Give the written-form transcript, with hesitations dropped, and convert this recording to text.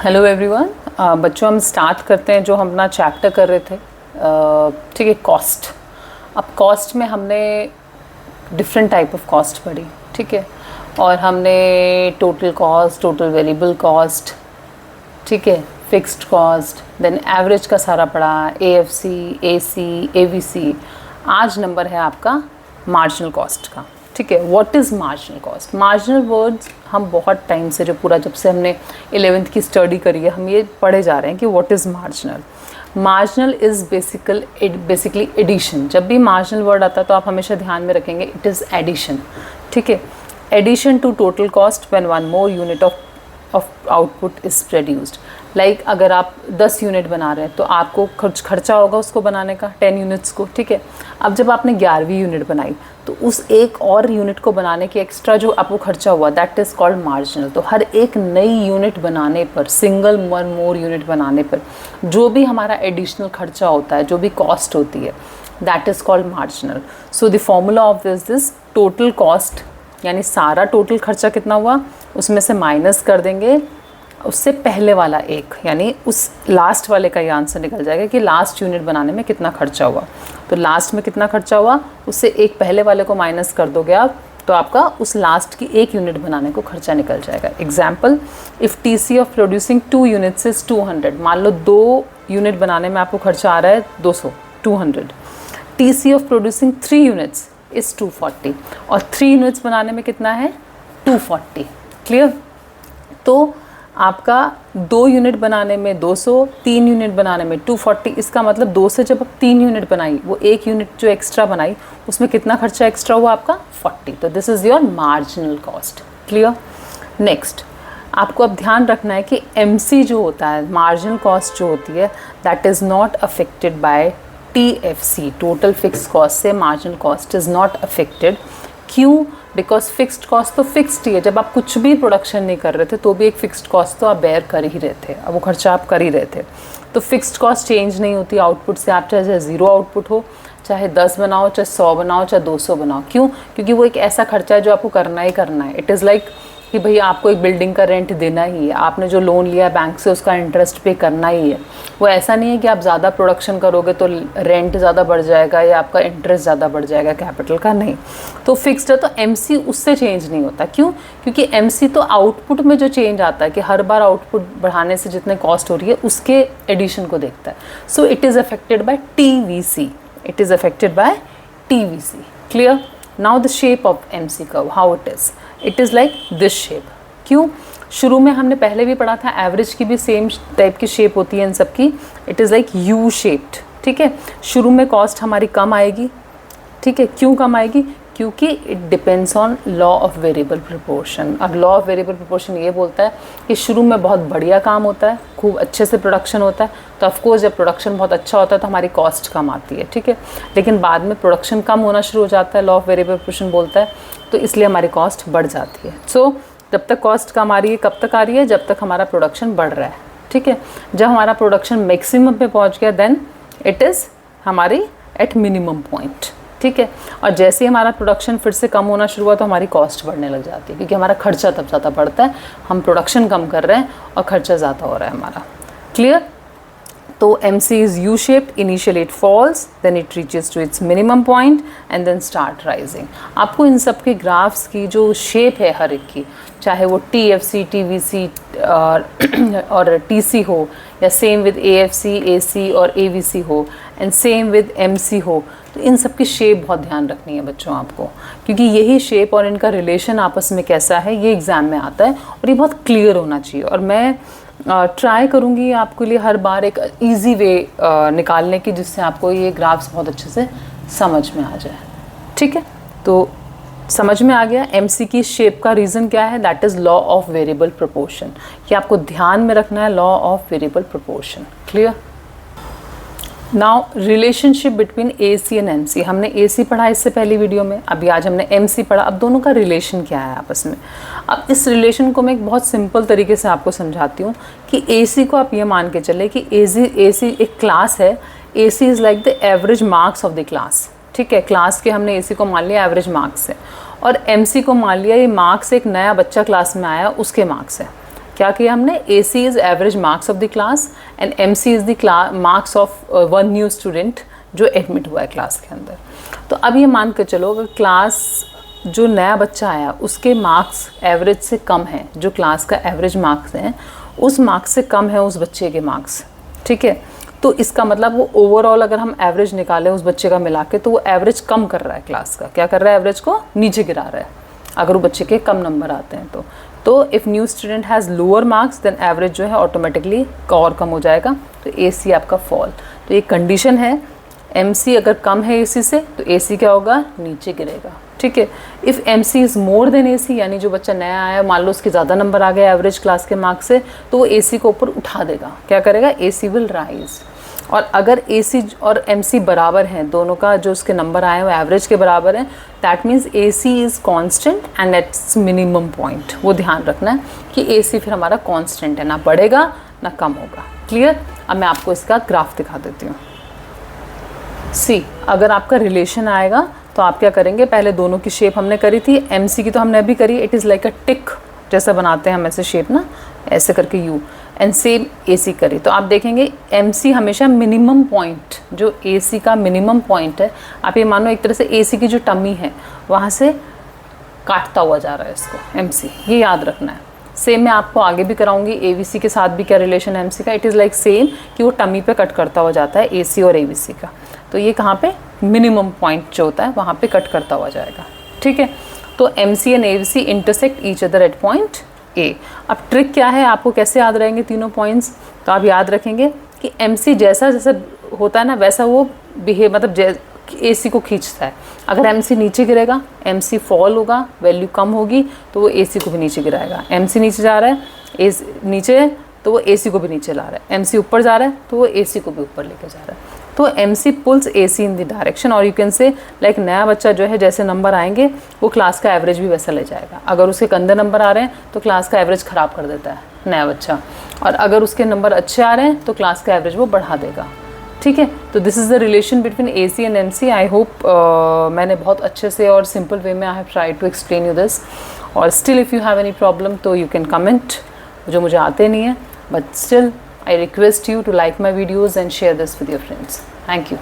Hello everyone. बच्चों हम start करते हैं जो हम अपना चैप्टर कर रहे थे। ठीक है, कॉस्ट। अब कॉस्ट में हमने डिफरेंट टाइप ऑफ कॉस्ट पढ़ी, ठीक है, और हमने total cost, total variable cost, ठीक है, फिक्स्ड कॉस्ट, देन एवरेज का सारा पढ़ा, एएफसी, एसी, एवीसी। आज नंबर है आपका मार्जिनल कॉस्ट का, ठीक है। What is marginal cost? Marginal words हम बहुत टाइम से, जो पूरा जब से हमने 11th की स्टडी करी है, हम ये पढ़े जा रहे हैं कि what is marginal. Marginal is basically addition. जब भी मार्जिनल वर्ड आता है तो आप हमेशा ध्यान में रखेंगे इट इज़ एडिशन, ठीक है। Addition to total cost when one more unit of output is produced. Like अगर आप 10 यूनिट बना रहे हैं तो आपको खर्चा होगा उसको बनाने का 10 यूनिट्स को, ठीक है। अब जब आपने 11वीं यूनिट बनाई तो उस एक और यूनिट को बनाने के एक्स्ट्रा जो आपको खर्चा हुआ, दैट इज़ कॉल्ड मार्जिनल। तो हर एक नई यूनिट बनाने पर, सिंगल वन मोर यूनिट बनाने पर जो भी हमारा एडिशनल खर्चा होता है, जो भी कॉस्ट होती है, that is called marginal. So the formula of this total cost, यानी सारा टोटल खर्चा कितना हुआ उसमें से माइनस कर देंगे उससे पहले वाला एक, यानी उस लास्ट वाले का ये आंसर निकल जाएगा कि लास्ट यूनिट बनाने में कितना खर्चा हुआ। तो लास्ट में कितना खर्चा हुआ उससे एक पहले वाले को माइनस कर दोगे आप, तो आपका उस लास्ट की एक यूनिट बनाने को खर्चा निकल जाएगा। Example, if TC of producing 2 units is 200। मान लो 2 यूनिट बनाने में आपको खर्चा आ रहा है 200। TC of producing 3 units is 240 और 3 यूनिट्स बनाने में कितना है 240। क्लियर? तो आपका 2 यूनिट बनाने में 200, 3 यूनिट बनाने में 240। इसका मतलब 2 से जब आप 3 यूनिट बनाई, वो एक यूनिट जो एक्स्ट्रा बनाई उसमें कितना खर्चा एक्स्ट्रा हुआ आपका 40। तो this is your marginal cost. Clear? Next, आपको अब ध्यान रखना है कि एमसी जो होता है, मार्जिनल कॉस्ट जो होती है, that is not affected by TFC, total fix cost से marginal cost is not affected. क्यों? बिकॉज फिक्स्ड कॉस्ट तो फिक्स्ड ही है। जब आप कुछ भी प्रोडक्शन नहीं कर रहे थे तो भी एक फिक्स्ड कॉस्ट तो आप बेयर कर ही रहे थे, अब वो खर्चा आप कर ही रहे थे। तो फिक्स्ड कॉस्ट चेंज नहीं होती आउटपुट से, आप चाहे 0 आउटपुट हो, चाहे 10 बनाओ, चाहे 100 बनाओ, चाहे 200 बनाओ। क्यों? क्योंकि वो एक ऐसा खर्चा है जो आपको करना ही करना है। इट इज़ लाइक कि भैया आपको एक बिल्डिंग का रेंट देना ही है, आपने जो लोन लिया है बैंक से उसका इंटरेस्ट पे करना ही है। वो ऐसा नहीं है कि आप ज़्यादा प्रोडक्शन करोगे तो रेंट ज़्यादा बढ़ जाएगा या आपका इंटरेस्ट ज़्यादा बढ़ जाएगा कैपिटल का, नहीं। तो फिक्स्ड है तो एमसी उससे चेंज नहीं होता। क्यों? क्योंकि एमसी तो आउटपुट में जो चेंज आता है कि हर बार आउटपुट बढ़ाने से जितने कॉस्ट हो रही है उसके एडिशन को देखता है। So it is affected by TVC, it is affected by TVC. Clear? Now the shape of MC curve, how it is, it is like this shape. क्यों? शुरू में हमने पहले भी पढ़ा था, एवरेज की भी सेम टाइप की शेप होती है इन सब की। It is like U shaped, ठीक है। शुरू में कॉस्ट हमारी कम आएगी, ठीक है। क्यों कम आएगी? क्योंकि it depends on law of variable proportion. अब लॉ ऑफ वेरिएबल प्रोपोर्शन ये बोलता है कि शुरू में बहुत बढ़िया काम होता है, खूब अच्छे से प्रोडक्शन होता है, तो ऑफकोर्स जब प्रोडक्शन बहुत अच्छा होता है तो हमारी कॉस्ट कम आती है, ठीक है। लेकिन बाद में प्रोडक्शन कम होना शुरू हो जाता है, लॉ ऑफ वेरिएबल प्रोपोर्शन बोलता है, तो इसलिए हमारी कॉस्ट बढ़ जाती है। सो जब तक कॉस्ट कम आ रही है, कब तक आ रही है? जब तक हमारा प्रोडक्शन बढ़ रहा है, ठीक है। जब हमारा प्रोडक्शन मैक्सिमम पे पहुंच गया देन इट इज़ हमारी एट मिनिमम पॉइंट, ठीक है। और जैसे ही हमारा प्रोडक्शन फिर से कम होना शुरू हुआ तो हमारी कॉस्ट बढ़ने लग जाती है, क्योंकि हमारा खर्चा तब ज़्यादा बढ़ता है, हम प्रोडक्शन कम कर रहे हैं और खर्चा ज़्यादा हो रहा है हमारा। क्लियर? तो MC is U-shaped. Initially it falls, then it reaches to its minimum point and then start rising. आपको इन सब के ग्राफ्स की जो शेप है हर एक की, चाहे वो TFC, TVC और TC हो, या सेम विद AFC, AC और AVC हो, एंड सेम विद MC हो, तो इन सब की शेप बहुत ध्यान रखनी है बच्चों आपको, क्योंकि यही शेप और इनका रिलेशन आपस में कैसा है ये एग्ज़ाम में आता है और ये बहुत क्लियर होना चाहिए। और मैं ट्राई करूँगी आपके लिए हर बार एक इजी वे निकालने की, जिससे आपको ये ग्राफ्स बहुत अच्छे से समझ में आ जाए, ठीक है। तो समझ में आ गया एमसी की शेप का रीज़न क्या है? That is law of variable proportion, कि आपको ध्यान में रखना है law of variable proportion. Clear? Now relationship between AC and MC। हमने AC पढ़ा इससे पहली वीडियो में, अभी आज हमने MC पढ़ा। अब दोनों का रिलेशन क्या है आपस में? अब इस रिलेशन को मैं एक बहुत सिंपल तरीके से आपको समझाती हूँ कि AC को आप ये मान के चले कि AC एक क्लास है। AC is like the average marks of the class, ठीक है। क्लास के हमने AC को मान लिया एवरेज मार्क्स है, और MC को मान लिया ये मार्क्स एक नया बच्चा क्लास में आया उसके मार्क्स है। क्या किया हमने, AC is average marks of the class and MC is the marks of one new student जो एडमिट हुआ है क्लास के अंदर। तो अब ये मान कर चलो अगर क्लास जो नया बच्चा आया उसके मार्क्स एवरेज से कम है, जो क्लास का एवरेज मार्क्स हैं उस मार्क्स से कम है उस बच्चे के मार्क्स, ठीक है, तो इसका मतलब वो ओवरऑल अगर हम एवरेज निकालें उस बच्चे का मिला के तो वो एवरेज कम कर रहा है क्लास का, क्या कर रहा है, एवरेज को नीचे गिरा रहा है अगर वो बच्चे के कम नंबर आते हैं तो if new student has lower marks then average जो है ऑटोमेटिकली और कम हो जाएगा, तो AC आपका फॉल। तो ये कंडीशन है, MC अगर कम है AC से तो AC क्या होगा, नीचे गिरेगा, ठीक है। If MC is more than AC, यानी जो बच्चा नया आया मान लो उसके ज़्यादा नंबर आ गया एवरेज क्लास के मार्क्स से, तो वो AC को ऊपर उठा देगा, क्या करेगा, AC विल राइज। और अगर AC और MC बराबर हैं, दोनों का जो उसके नंबर आए वो एवरेज के बराबर हैं, that means AC is constant and at its minimum point. वो ध्यान रखना है कि AC फिर हमारा कांस्टेंट है, ना बढ़ेगा ना कम होगा। क्लियर। अब मैं आपको इसका ग्राफ दिखा देती हूँ। सी, अगर आपका रिलेशन आएगा तो आप क्या करेंगे, पहले दोनों की शेप हमने करी थी, MC की तो हमने अभी करी, इट इज़ लाइक अ टिक जैसा बनाते हैं हम ऐसे शेप ना, ऐसे करके U, एंड सेम AC करी, तो आप देखेंगे MC हमेशा मिनिमम पॉइंट, जो AC का मिनिमम पॉइंट है, आप ये मानो एक तरह से AC की जो टमी है वहाँ से काटता हुआ जा रहा है इसको MC, ये याद रखना है। सेम मैं आपको आगे भी कराऊंगी AVC के साथ भी क्या रिलेशन है MC का, इट इज़ लाइक सेम कि वो टमी पे कट करता हुआ जाता है AC और AVC का, तो ये कहाँ पे मिनिमम पॉइंट जो होता है वहाँ पे कट करता हुआ जाएगा, ठीक है। तो MC and AVC intersect each other at point A। अब ट्रिक क्या है, आपको कैसे याद रहेंगे तीनों पॉइंट्स, तो आप याद रखेंगे कि MC जैसा जैसा होता है ना वैसा वो बिहेव, मतलब AC को खींचता है। अगर MC नीचे गिरेगा, MC फॉल होगा, वैल्यू कम होगी तो वो AC को भी नीचे गिराएगा। MC नीचे जा रहा है, AC नीचे तो वो AC को भी नीचे ला रहा है, MC ऊपर जा रहा है तो वो AC को भी ऊपर लेके जा रहा है। तो MC pulls AC in the direction, और यू कैन से लाइक नया बच्चा जो है जैसे नंबर आएंगे वो क्लास का एवरेज भी वैसा ले जाएगा। अगर उसके गंदे नंबर आ रहे हैं तो क्लास का एवरेज ख़राब कर देता है नया बच्चा, और अगर उसके नंबर अच्छे आ रहे हैं तो क्लास का एवरेज वो बढ़ा देगा, ठीक है। तो this is the relation between AC and MC। I hope मैंने बहुत अच्छे से और सिंपल वे में I have try to explain you this, और still if you have any problem तो यू कैन कमेंट, जो मुझे आते नहीं है, but still I request you to like my videos and share this with your friends. Thank you.